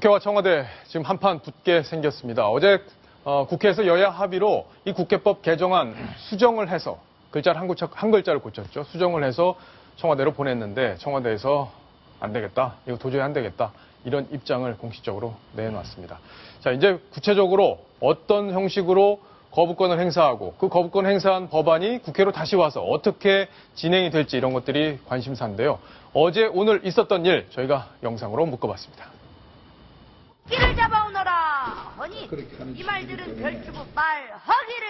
국회와 청와대 지금 한판 붙게 생겼습니다. 어제 국회에서 여야 합의로 이 국회법 개정안 수정을 해서 글자를 한 글자를 고쳤죠. 수정을 해서 청와대로 보냈는데 청와대에서 안 되겠다. 이거 도저히 안 되겠다. 이런 입장을 공식적으로 내놨습니다. 자, 이제 구체적으로 어떤 형식으로 거부권을 행사하고 그 거부권 행사한 법안이 국회로 다시 와서 어떻게 진행이 될지 이런 것들이 관심사인데요. 어제 오늘 있었던 일 저희가 영상으로 묶어봤습니다. 끼를 잡아오너라 허니 이 말들은 별주부 말하기를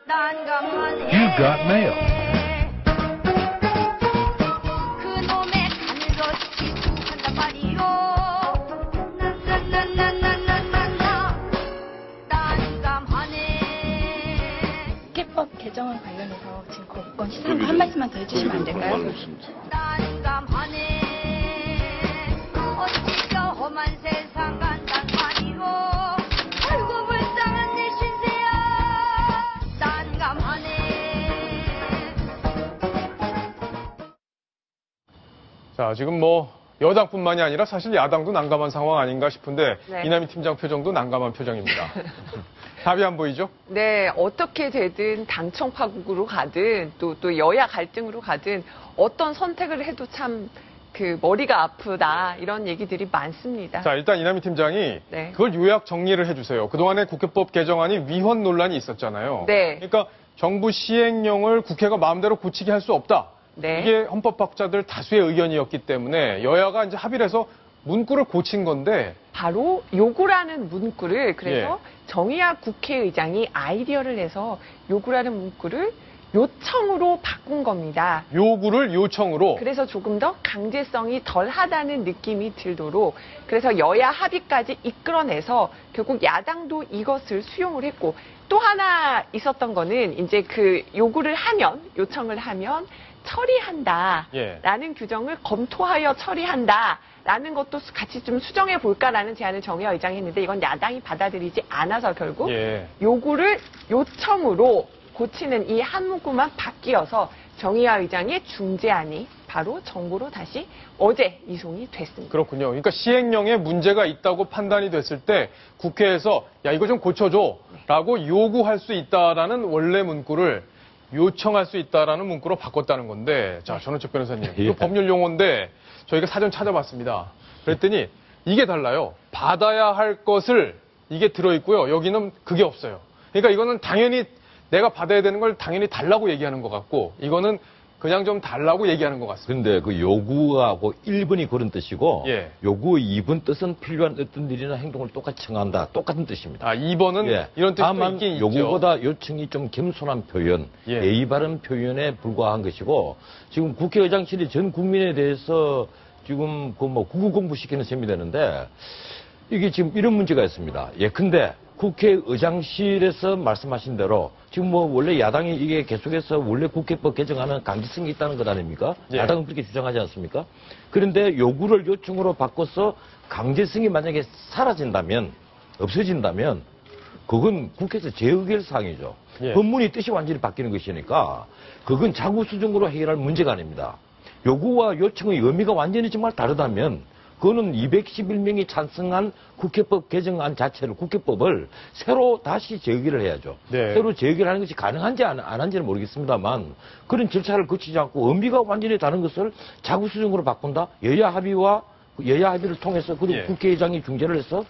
난감하네. You got mail. 그놈의 간으로 지수한단 말이요. 난감하네. 국회법 개정안 관련해서 지금 거부권 시사한 한 말씀만 더 해주시면 안 될까요? 난감하네. 어찌 저 험한 세상 간단 말이오. 아이고 불쌍한 내 신세야. 난감하네. 자, 지금 여당뿐만이 아니라 사실 야당도 난감한 상황 아닌가 싶은데 네. 이남희 팀장 표정도 난감한 표정입니다. 답이 안 보이죠? 네, 어떻게 되든 당청 파국으로 가든 또 여야 갈등으로 가든 어떤 선택을 해도 참 머리가 아프다 이런 얘기들이 많습니다. 자, 일단 이남희 팀장이 네. 그걸 요약 정리를 해주세요. 그동안에 국회법 개정안이 위헌 논란이 있었잖아요. 네. 그러니까 정부 시행령을 국회가 마음대로 고치게 할 수 없다. 네. 이게 헌법학자들 다수의 의견이었기 때문에 여야가 이제 합의를 해서 문구를 고친 건데 바로 요구라는 문구를 그래서 예. 정의학 국회의장이 아이디어를 내서 요구라는 문구를 요청으로 바꾼 겁니다. 요구를 요청으로 그래서 조금 더 강제성이 덜하다는 느낌이 들도록 그래서 여야 합의까지 이끌어내서 결국 야당도 이것을 수용을 했고 또 하나 있었던 거는 이제 요구를 하면 요청을 하면 처리한다라는 예. 규정을 검토하여 처리한다라는 것도 같이 좀 수정해 볼까라는 제안을 정의화 의장이 했는데 이건 야당이 받아들이지 않아서 결국 예. 요구를 요청으로 고치는 이 한 문구만 바뀌어서 정의화 의장의 중재안이 바로 정부로 다시 어제 이송이 됐습니다. 그렇군요. 그러니까 시행령에 문제가 있다고 판단이 됐을 때 국회에서 야 이거 좀 고쳐줘라고 요구할 수 있다라는 원래 문구를 요청할 수 있다라는 문구로 바꿨다는 건데 자 전원책 변호사님 이거 법률 용어인데 저희가 사전 찾아봤습니다. 그랬더니 이게 달라요. 받아야 할 것을 이게 들어있고요. 여기는 그게 없어요. 그러니까 이거는 당연히 내가 받아야 되는 걸 당연히 달라고 얘기하는 것 같고 이거는 그냥 좀 달라고 얘기하는 것 같습니다. 그런데 그 요구하고 1번이 그런 뜻이고 예. 요구 2번 뜻은 필요한 어떤 일이나 행동을 똑같이 청한다. 똑같은 뜻입니다. 아 2번은 예. 이런 뜻도 다만 있긴 있죠. 요구보다 요청이 좀 겸손한 표현, 예. 예의 바른 표현에 불과한 것이고 지금 국회의장실이 전 국민에 대해서 지금 국어 공부시키는 셈이 되는데 이게 지금 이런 문제가 있습니다. 예컨대 국회의장실에서 말씀하신 대로 지금 원래 야당이 이게 계속해서 원래 국회법 개정하면 강제성이 있다는 것 아닙니까? 예. 야당은 그렇게 주장하지 않습니까? 그런데 요구를 요청으로 바꿔서 강제성이 만약에 사라진다면, 없어진다면 그건 국회에서 재의결 사항이죠. 예. 법문이 뜻이 완전히 바뀌는 것이니까 그건 자구수정으로 해결할 문제가 아닙니다. 요구와 요청의 의미가 완전히 정말 다르다면 그거는 211명이 찬성한 국회법 개정안 자체를 국회법을 새로 다시 재의결을 해야죠. 네. 새로 재의결하는 것이 가능한지 안 한지는 모르겠습니다만 그런 절차를 거치지 않고 의미가 완전히 다른 것을 자구수정으로 바꾼다. 여야 합의를 통해서 그리고 예. 국회의장이 중재를 해서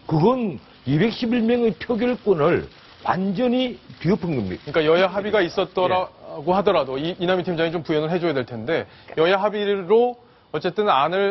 그건 211명의 표결권을 완전히 뒤엎은 겁니다. 그러니까 여야 합의가 있었더라고 하더라도 이남희 팀장이 좀 부연을 해줘야 될 텐데 여야 합의로 어쨌든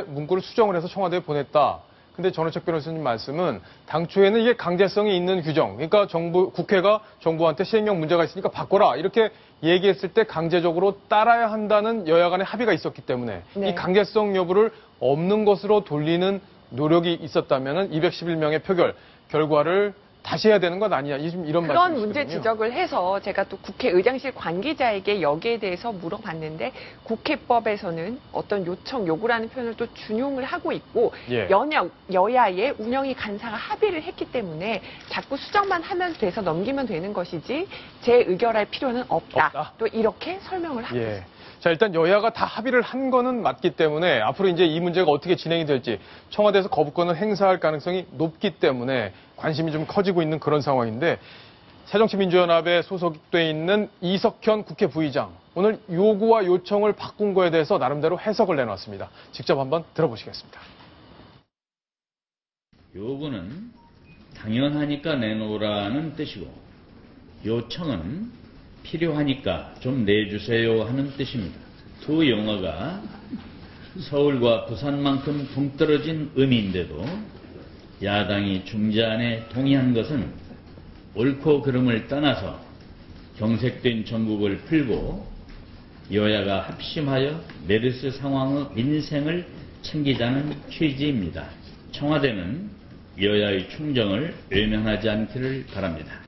문구를 수정을 해서 청와대에 보냈다. 근데 전원책 변호사님 말씀은 당초에는 이게 강제성이 있는 규정. 그러니까 국회가 정부한테 시행령 문제가 있으니까 바꿔라. 이렇게 얘기했을 때 강제적으로 따라야 한다는 여야 간의 합의가 있었기 때문에 네. 이 강제성 여부를 없는 것으로 돌리는 노력이 있었다면 211명의 표결 결과를 다시 해야 되는 것 아니냐 이런 그런 말씀이시거든요. 문제 지적을 해서 제가 또 국회의장실 관계자에게 여기에 대해서 물어봤는데 국회법에서는 어떤 요구라는 표현을 또 준용을 하고 있고 예. 여야의 운영위 간사가 합의를 했기 때문에 자꾸 수정만 하면 돼서 넘기면 되는 것이지 재의결할 필요는 없다. 또 이렇게 설명을 하고 예. 있습니다. 자, 일단 여야가 다 합의를 한 거는 맞기 때문에 앞으로 이제 이 문제가 어떻게 진행이 될지 청와대에서 거부권을 행사할 가능성이 높기 때문에 관심이 좀 커지고 있는 그런 상황인데 새정치민주연합에 소속돼 있는 이석현 국회 부의장 오늘 요구와 요청을 바꾼 거에 대해서 나름대로 해석을 내놨습니다. 직접 한번 들어보시겠습니다. 요구는 당연하니까 내놓으라는 뜻이고 요청은 필요하니까 좀 내주세요 하는 뜻입니다. 두 용어가 서울과 부산만큼 동떨어진 의미인데도 야당이 중재안에 동의한 것은 옳고 그름을 떠나서 경색된 전국을 풀고 여야가 합심하여 메르스 상황의 민생을 챙기자는 취지입니다. 청와대는 여야의 충정을 외면하지 않기를 바랍니다.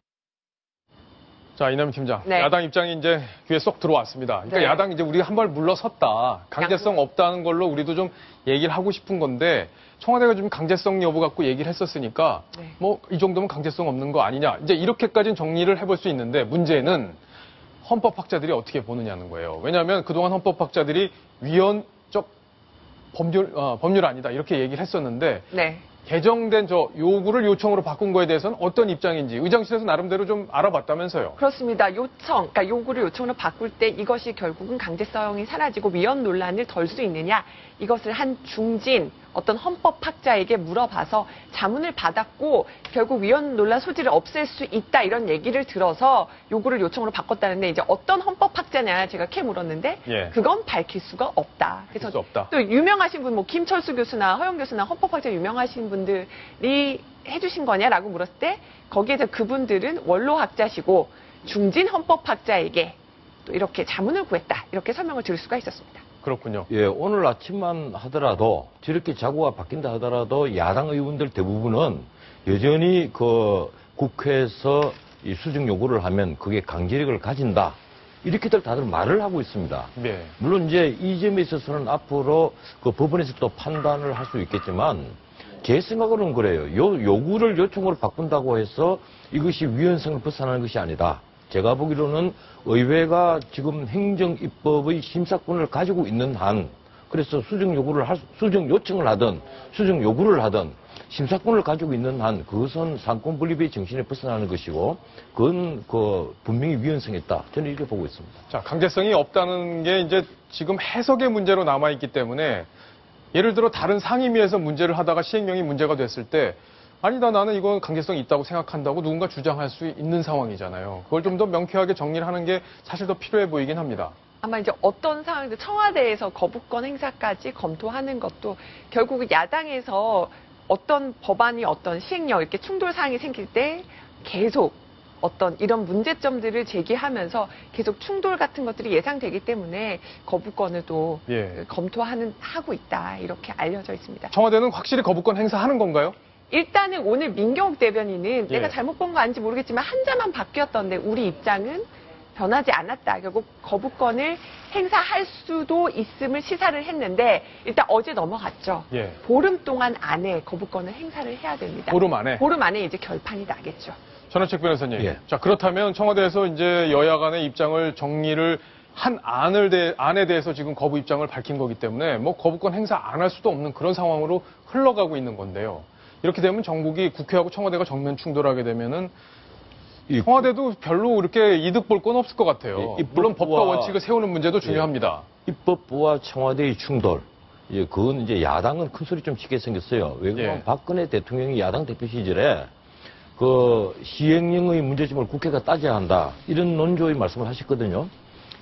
자, 이남희 팀장. 네. 야당 입장이 이제 귀에 쏙 들어왔습니다. 그러니까 네. 야당 이제 우리가 한 발 물러섰다. 강제성 없다는 걸로 우리도 좀 얘기를 하고 싶은 건데 청와대가 좀 강제성 여부 갖고 얘기를 했었으니까 네. 뭐 이 정도면 강제성 없는 거 아니냐. 이제 이렇게까지는 정리를 해볼 수 있는데 문제는 헌법학자들이 어떻게 보느냐는 거예요. 왜냐하면 그동안 헌법학자들이 위헌적 법률 아니다. 이렇게 얘기를 했었는데 네. 개정된 저 요구를 요청으로 바꾼 거에 대해서는 어떤 입장인지 의장실에서 나름대로 좀 알아봤다면서요. 그렇습니다. 그러니까 요구를 요청으로 바꿀 때 이것이 결국은 강제성이 사라지고 위헌 논란을 덜 수 있느냐, 이것을 한 중진 어떤 헌법학자에게 물어봐서 자문을 받았고 결국 위헌 논란 소지를 없앨 수 있다 이런 얘기를 들어서 요구를 요청으로 바꿨다는데 이제 어떤 헌법학자냐 제가 캐 물었는데 예. 그건 밝힐 수가 없다. 그래서 수 없다. 또 유명하신 분, 뭐 김철수 교수나 허영 교수나 헌법학자 유명하신 분들이 해주신 거냐라고 물었을 때 거기에서 그분들은 원로학자시고 중진 헌법학자에게 또 이렇게 자문을 구했다 이렇게 설명을 들을 수가 있었습니다. 그렇군요. 예, 오늘 아침만 하더라도 저렇게 자구가 바뀐다 하더라도 야당 의원들 대부분은 여전히 그 국회에서 이 수정 요구를 하면 그게 강제력을 가진다. 이렇게들 다들 말을 하고 있습니다. 네. 물론 이제 이 점에 있어서는 앞으로 그 법원에서 또 판단을 할 수 있겠지만 제 생각으로는 그래요. 요구를 요청으로 바꾼다고 해서 이것이 위헌성을 벗어나는 것이 아니다. 제가 보기로는 의회가 지금 행정입법의 심사권을 가지고 있는 한, 그래서 수정 요청을 하든 수정 요구를 하든 심사권을 가지고 있는 한 그것은 상권 분립의 정신에 벗어나는 것이고 그건 분명히 위헌성이 있다. 저는 이렇게 보고 있습니다. 자, 강제성이 없다는 게 이제 지금 해석의 문제로 남아있기 때문에 예를 들어 다른 상임위에서 문제를 하다가 시행령이 문제가 됐을 때 아니다, 나는 이건 강제성이 있다고 생각한다고 누군가 주장할 수 있는 상황이잖아요. 그걸 좀 더 명쾌하게 정리를 하는 게 사실 더 필요해 보이긴 합니다. 아마 이제 어떤 상황에서 청와대에서 거부권 행사까지 검토하는 것도 결국 야당에서 어떤 법안이 어떤 시행령 이렇게 충돌 사항이 생길 때 계속 어떤 이런 문제점들을 제기하면서 계속 충돌 같은 것들이 예상되기 때문에 거부권을 또 예. 하고 있다 이렇게 알려져 있습니다. 청와대는 확실히 거부권 행사하는 건가요? 일단은 오늘 민경욱 대변인은 예. 내가 잘못 본 거 아닌지 모르겠지만 한자만 바뀌었던데 우리 입장은 변하지 않았다. 결국 거부권을 행사할 수도 있음을 시사를 했는데 일단 어제 넘어갔죠. 예. 보름 동안 안에 거부권을 행사를 해야 됩니다. 보름 안에? 보름 안에 이제 결판이 나겠죠. 전원책 변호사님. 예. 자, 그렇다면 청와대에서 이제 여야 간의 입장을 정리를 한 안에 대해서 지금 거부 입장을 밝힌 거기 때문에 뭐 거부권 행사 안 할 수도 없는 그런 상황으로 흘러가고 있는 건데요. 이렇게 되면 전국이 국회하고 청와대가 정면 충돌하게 되면은 청와대도 별로 이렇게 이득 볼 건 없을 것 같아요. 물론 법과 원칙을 세우는 문제도 중요합니다. 입법부와 청와대의 충돌. 그건 이제 야당은 큰 소리 좀 치게 생겼어요. 왜 그러면 예. 박근혜 대통령이 야당 대표 시절에 그 시행령의 문제점을 국회가 따져야 한다. 이런 논조의 말씀을 하셨거든요.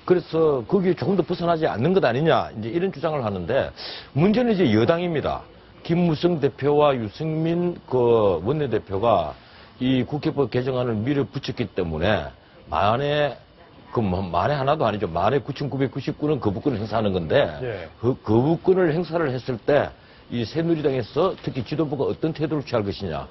그래서 거기에 조금 더 벗어나지 않는 것 아니냐. 이제 이런 주장을 하는데 문제는 이제 여당입니다. 김무성 대표와 유승민 그 원내대표가 이 국회법 개정안을 밀어붙였기 때문에 만에 하나도 아니죠. 만에 9,999는 거부권을 행사하는 건데 예. 그 거부권을 행사를 했을 때 이 새누리당에서 특히 지도부가 어떤 태도를 취할 것이냐.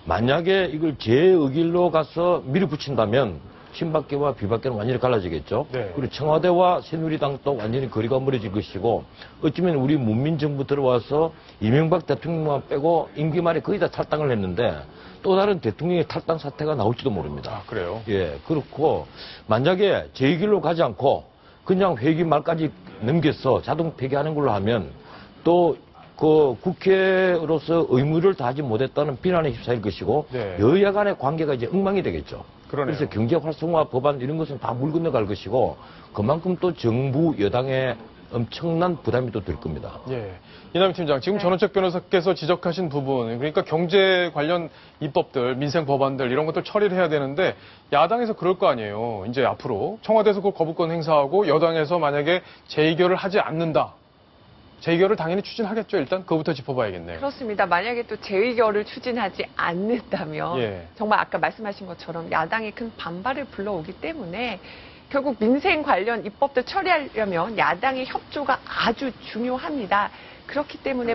만약에 이걸 제 의길로 가서 밀어붙인다면 친박계와 비박계는 완전히 갈라지겠죠. 네. 그리고 청와대와 새누리당도 완전히 거리가 멀어질 것이고 어쩌면 우리 문민정부 들어와서 이명박 대통령만 빼고 임기 말에 거의 다 탈당을 했는데 또 다른 대통령의 탈당 사태가 나올지도 모릅니다. 아, 그래요? 예, 그렇고 만약에 제 길로 가지 않고 그냥 회기 말까지 넘겨서 자동 폐기하는 걸로 하면 또 그 국회로서 의무를 다하지 못했다는 비난에 휩싸일 것이고 네. 여야 간의 관계가 이제 엉망이 되겠죠. 그러네요. 그래서 경제 활성화 법안 이런 것은 다 물 건너갈 것이고 그만큼 또 정부 여당의 엄청난 부담이 또 될 겁니다. 예. 이남희 팀장, 지금 전원책 변호사께서 지적하신 부분, 그러니까 경제 관련 입법들, 민생 법안들 이런 것들 처리를 해야 되는데 야당에서 그럴 거 아니에요. 이제 앞으로 청와대에서 그 거부권 행사하고 여당에서 만약에 재의결을 하지 않는다. 재의결을 당연히 추진하겠죠. 일단 그거부터 짚어봐야겠네요. 그렇습니다. 만약에 또 재의결을 추진하지 않는다면 예. 정말 아까 말씀하신 것처럼 야당이 큰 반발을 불러오기 때문에 결국 민생 관련 입법들 처리하려면 야당의 협조가 아주 중요합니다. 그렇기 때문에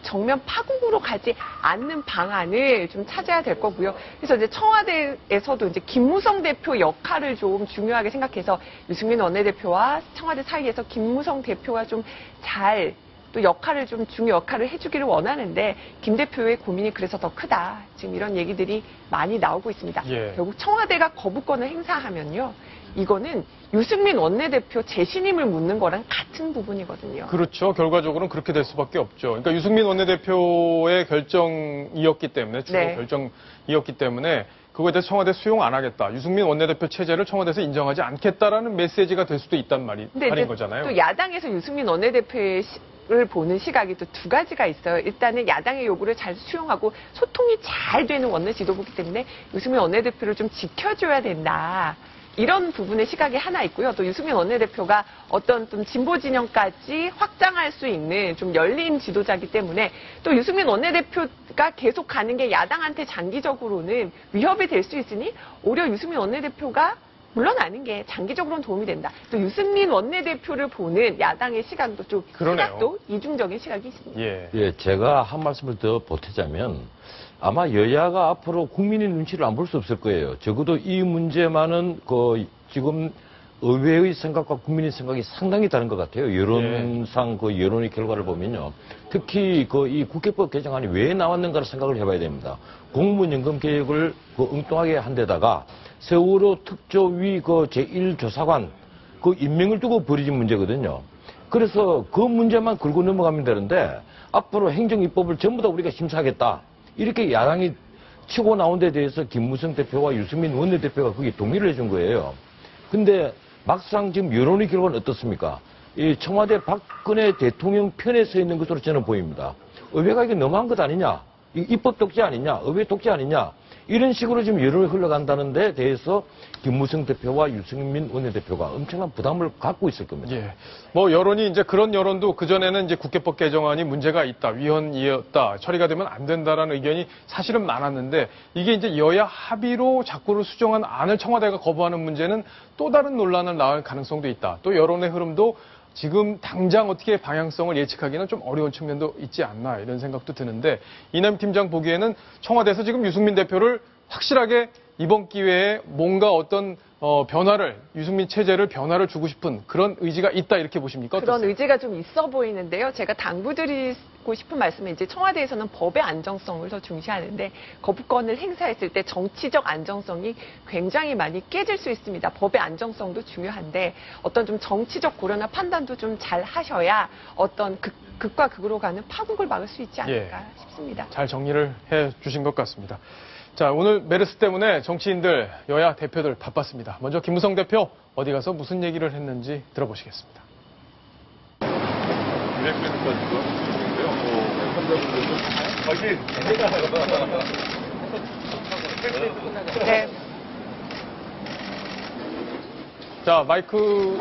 정면 파국으로 가지 않는 방안을 좀 찾아야 될 거고요. 그래서 이제 청와대에서도 이제 김무성 대표 역할을 좀 중요하게 생각해서 유승민 원내대표와 청와대 사이에서 김무성 대표가 좀 잘 또 역할을 좀 중요 역할을 해주기를 원하는데 김 대표의 고민이 그래서 더 크다. 지금 이런 얘기들이 많이 나오고 있습니다. 예. 결국 청와대가 거부권을 행사하면요. 이거는 유승민 원내대표 재신임을 묻는 거랑 같은 부분이거든요. 그렇죠. 결과적으로는 그렇게 될 수밖에 없죠. 그러니까 유승민 원내대표의 결정이었기 때문에, 주로 네. 결정이었기 때문에 그거에 대해서 청와대 수용 안 하겠다. 유승민 원내대표 체제를 청와대에서 인정하지 않겠다라는 메시지가 될 수도 있단 말인 거잖아요. 또 야당에서 유승민 원내대표의 를 보는 시각이 또 두 가지가 있어요. 일단은 야당의 요구를 잘 수용하고 소통이 잘 되는 원내 지도부이기 때문에 유승민 원내대표를 좀 지켜줘야 된다. 이런 부분의 시각이 하나 있고요. 또 유승민 원내대표가 어떤 좀 진보 진영까지 확장할 수 있는 좀 열린 지도자이기 때문에 또 유승민 원내대표가 계속 가는 게 야당한테 장기적으로는 위협이 될 수 있으니 오히려 유승민 원내대표가 물러나는 게 장기적으로는 도움이 된다. 또 유승민 원내대표를 보는 야당의 시각도 좀 그러네요. 시각도 이중적인 시각이 있습니다. 예. 예, 제가 한 말씀을 더 보태자면 아마 여야가 앞으로 국민의 눈치를 안 볼 수 없을 거예요. 적어도 이 문제만은 지금 의회의 생각과 국민의 생각이 상당히 다른 것 같아요. 여론상 그 여론의 결과를 보면요. 특히 이 국회법 개정안이 왜 나왔는가를 생각을 해봐야 됩니다. 공무원연금 개혁을 엉뚱하게 한 데다가 세월호 특조위 제1조사관 임명을 두고 벌어진 문제거든요. 그래서 그 문제만 걸고 넘어가면 되는데 앞으로 행정입법을 전부 다 우리가 심사하겠다. 이렇게 야당이 치고 나온 데 대해서 김무성 대표와 유승민 원내대표가 거기 동의를 해준 거예요. 근데 막상 지금 여론의 결과는 어떻습니까? 이 청와대 박근혜 대통령 편에 서 있는 것으로 저는 보입니다. 의회가 이게 너무한 것 아니냐? 입법 독재 아니냐? 의회 독재 아니냐? 이런 식으로 지금 여론이 흘러간다는 데 대해서 김무성 대표와 유승민 원내대표가 엄청난 부담을 갖고 있을 겁니다. 예. 뭐 여론이 이제 그런 여론도 그전에는 이제 국회법 개정안이 문제가 있다, 위헌이었다, 처리가 되면 안 된다라는 의견이 사실은 많았는데 이게 이제 여야 합의로 자꾸를 수정한 안을 청와대가 거부하는 문제는 또 다른 논란을 낳을 가능성도 있다. 또 여론의 흐름도 지금 당장 어떻게 방향성을 예측하기는 좀 어려운 측면도 있지 않나 이런 생각도 드는데 이남 팀장 보기에는 청와대에서 지금 유승민 대표를 확실하게 이번 기회에 뭔가 어떤 유승민 체제를 변화를 주고 싶은 그런 의지가 있다 이렇게 보십니까? 그런 어떠세요? 의지가 좀 있어 보이는데요. 제가 당부드리고 싶은 말씀은 이제 청와대에서는 법의 안정성을 더 중시하는데 거부권을 행사했을 때 정치적 안정성이 굉장히 많이 깨질 수 있습니다. 법의 안정성도 중요한데 어떤 좀 정치적 고려나 판단도 좀 잘 하셔야 어떤 극과 극으로 가는 파국을 막을 수 있지 않을까 싶습니다. 잘 정리를 해 주신 것 같습니다. 자, 오늘 메르스 때문에 정치인들, 여야 대표들 바빴습니다. 먼저 김무성 대표 어디 가서 무슨 얘기를 했는지 들어보시겠습니다. 네. 자, 마이크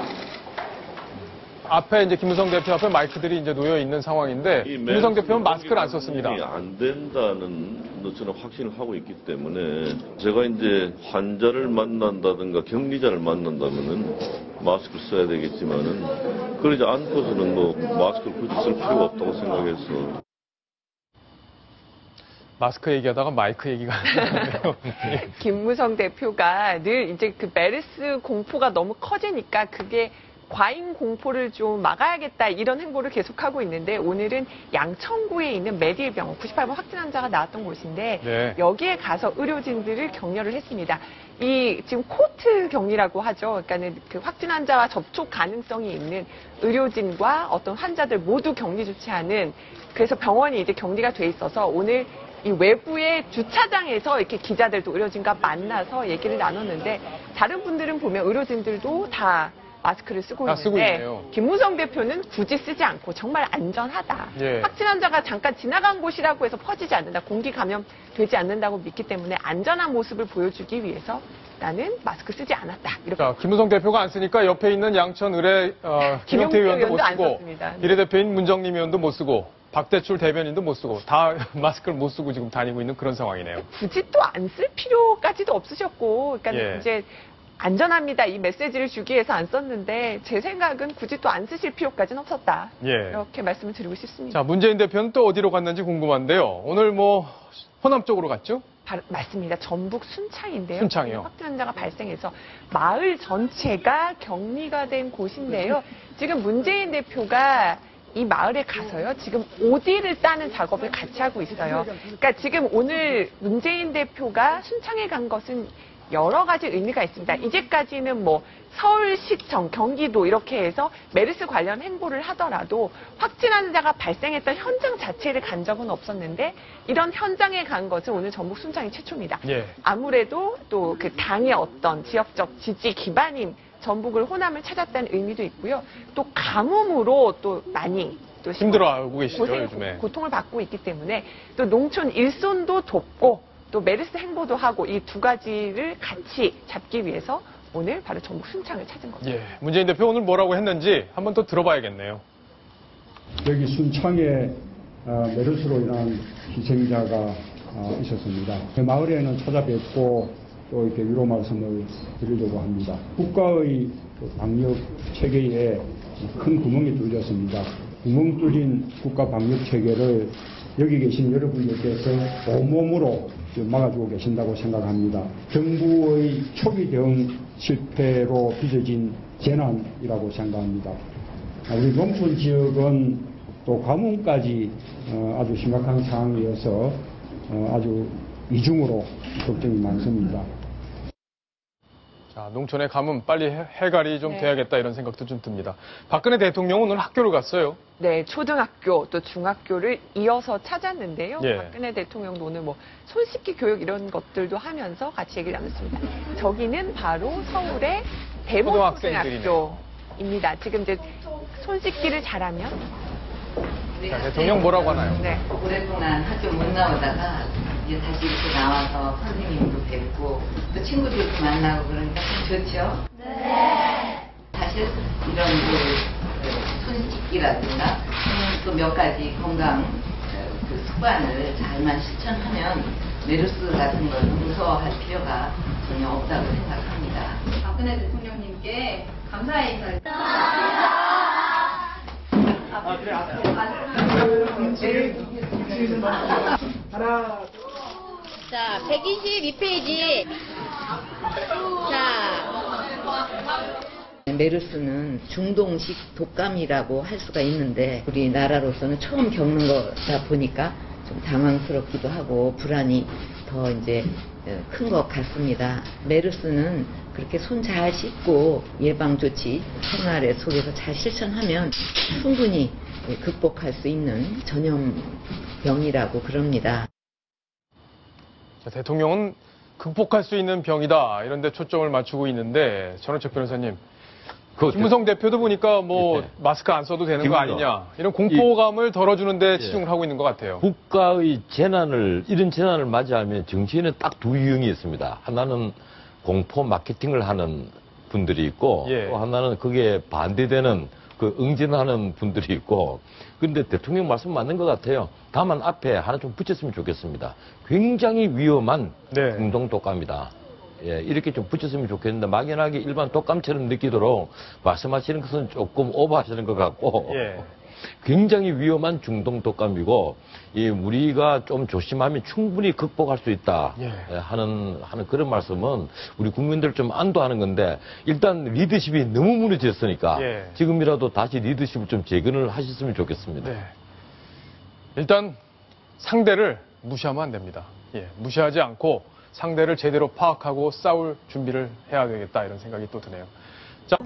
앞에 이제 김무성 대표 앞에 마이크들이 이제 놓여 있는 상황인데 김무성 대표는 마스크를 안 썼습니다. 안 된다는 저는 확신을 하고 있기 때문에 제가 이제 환자를 만난다든가 격리자를 만난다면은 마스크를 써야 되겠지만은 그러지 않고서는 뭐 마스크를 굳이 쓸 필요가 없다고 생각해서. 마스크 얘기하다가 마이크 얘기가 나네요. 김무성 대표가 늘 이제 그 메르스 공포가 너무 커지니까 그게 과잉 공포를 좀 막아야겠다 이런 행보를 계속하고 있는데 오늘은 양천구에 있는 메디병원 98번 확진 환자가 나왔던 곳인데 네. 여기에 가서 의료진들을 격려를 했습니다. 이 지금 코트 격리라고 하죠. 그러니까는 그 확진 환자와 접촉 가능성이 있는 의료진과 어떤 환자들 모두 격리 조치하는 그래서 병원이 이제 격리가 돼 있어서 오늘 이 외부의 주차장에서 이렇게 기자들도 의료진과 만나서 얘기를 나눴는데 다른 분들은 보면 의료진들도 다 마스크를 쓰고 다 쓰고 있는데 있네요. 김무성 대표는 굳이 쓰지 않고 정말 안전하다. 예. 확진 환자가 잠깐 지나간 곳이라고 해서 퍼지지 않는다. 공기 감염 되지 않는다고 믿기 때문에 안전한 모습을 보여주기 위해서 나는 마스크 쓰지 않았다. 이렇게 자, 김무성 대표가 안 쓰니까 옆에 있는 양천 의뢰 김용태 의원도 못 의원도 안 쓰고 썼습니다. 네. 비례대표인 문정림 의원도 못 쓰고 박대출 대변인도 못 쓰고 다 마스크를 못 쓰고 지금 다니고 있는 그런 상황이네요. 굳이 또 안 쓸 필요까지도 없으셨고, 그러니까 예. 이제 안전합니다 이 메시지를 주기 위해서 안 썼는데 제 생각은 굳이 또 안 쓰실 필요까지는 없었다. 예. 이렇게 말씀을 드리고 싶습니다. 자, 문재인 대표는 또 어디로 갔는지 궁금한데요. 오늘 뭐 호남 쪽으로 갔죠? 맞습니다. 전북 순창인데요. 순창이요. 확진 환자가 발생해서 마을 전체가 격리가 된 곳인데요. 지금 문재인 대표가 이 마을에 가서요. 지금 오디를 따는 작업을 같이 하고 있어요. 그러니까 지금 오늘 문재인 대표가 순창에 간 것은 여러 가지 의미가 있습니다. 이제까지는 뭐 서울시청, 경기도 이렇게 해서 메르스 관련 행보를 하더라도 확진 환자가 발생했던 현장 자체를 간 적은 없었는데 이런 현장에 간 것은 오늘 전북 순창이 최초입니다. 예. 아무래도 또 그 당의 어떤 지역적 지지 기반인 전북을 호남을 찾았다는 의미도 있고요. 또 가뭄으로 또 많이 또 힘들어하고 계시죠, 요즘에. 고통을 받고 있기 때문에 또 농촌 일손도 돕고 또 메르스 행보도 하고 이 두 가지를 같이 잡기 위해서 오늘 바로 전북 순창을 찾은 겁니다. 예. 문재인 대표 오늘 뭐라고 했는지 한번 더 들어봐야겠네요. 여기 순창에 메르스로 인한 희생자가 있었습니다. 그 마을에는 찾아뵙고 또 이렇게 위로 말씀을 드리려고 합니다. 국가의 방역 체계에 큰 구멍이 뚫렸습니다. 구멍 뚫린 국가 방역 체계를 여기 계신 여러분들께서 온몸으로 막아주고 계신다고 생각합니다. 정부의 초기 대응 실패로 빚어진 재난이라고 생각합니다. 우리 농촌 지역은 또 가뭄까지 아주 심각한 상황이어서 아주 이중으로 걱정이 많습니다. 자, 농촌의 가뭄 빨리 해갈이 좀 네. 돼야겠다 이런 생각도 좀 듭니다. 박근혜 대통령은 오늘 학교를 갔어요. 네, 초등학교 또 중학교를 이어서 찾았는데요. 예. 박근혜 대통령도 오늘 뭐 손 씻기 교육 이런 것들도 하면서 같이 얘기를 나눴습니다. 저기는 바로 서울의 대모 초등학생들이네요. 초등학교입니다. 지금 이제 손 씻기를 잘하면 자, 대통령 뭐라고 하나요? 네. 오랫동안 학교 못 나오다가 이제 다시 이렇게 나와서 선생님도 뵙고 또 친구들도 만나고 그러니까 참 좋죠. 네. 사실 이런 손 씻기라든가 또 몇 가지 건강 그 습관을 잘만 실천하면 메르스 같은 걸 무서워할 필요가 전혀 없다고 생각합니다. 박근혜 대통령님께 감사의 인사를 자, 122페이지. 자. 메르스는 중동식 독감이라고 할 수가 있는데 우리나라로서는 처음 겪는 거다 보니까 좀 당황스럽기도 하고 불안이 더 이제 큰 것 같습니다. 메르스는 그렇게 손 잘 씻고 예방 조치 생활의 속에서 잘 실천하면 충분히 극복할 수 있는 전염병이라고 그럽니다. 자, 대통령은 극복할 수 있는 병이다 이런 데 초점을 맞추고 있는데 전원책 변호사님 김무성 대표도 보니까 뭐 예. 마스크 안 써도 되는 거 지금요. 아니냐 이런 공포감을 덜어주는 데 치중을 하고 있는 것 같아요. 국가의 이런 재난을 맞이하면 정치에는 딱 두 유형이 있습니다. 하나는 공포 마케팅을 하는 분들이 있고 예. 또 하나는 그게 반대되는 그 응진하는 분들이 있고 근데 대통령 말씀 맞는 것 같아요. 다만 앞에 하나 좀 붙였으면 좋겠습니다. 굉장히 위험한 네. 중동 독감이다. 예, 이렇게 좀 붙였으면 좋겠는데 막연하게 일반 독감처럼 느끼도록 말씀하시는 것은 조금 오버하시는 것 같고 예. 굉장히 위험한 중동 독감이고 우리가 좀 조심하면 충분히 극복할 수 있다 하는 그런 말씀은 우리 국민들 좀 안도하는 건데 일단 리더십이 너무 무너졌으니까 지금이라도 다시 리더십을 좀 재건을 하셨으면 좋겠습니다. 일단 상대를 무시하면 안 됩니다. 무시하지 않고 상대를 제대로 파악하고 싸울 준비를 해야 되겠다 이런 생각이 또 드네요. 자.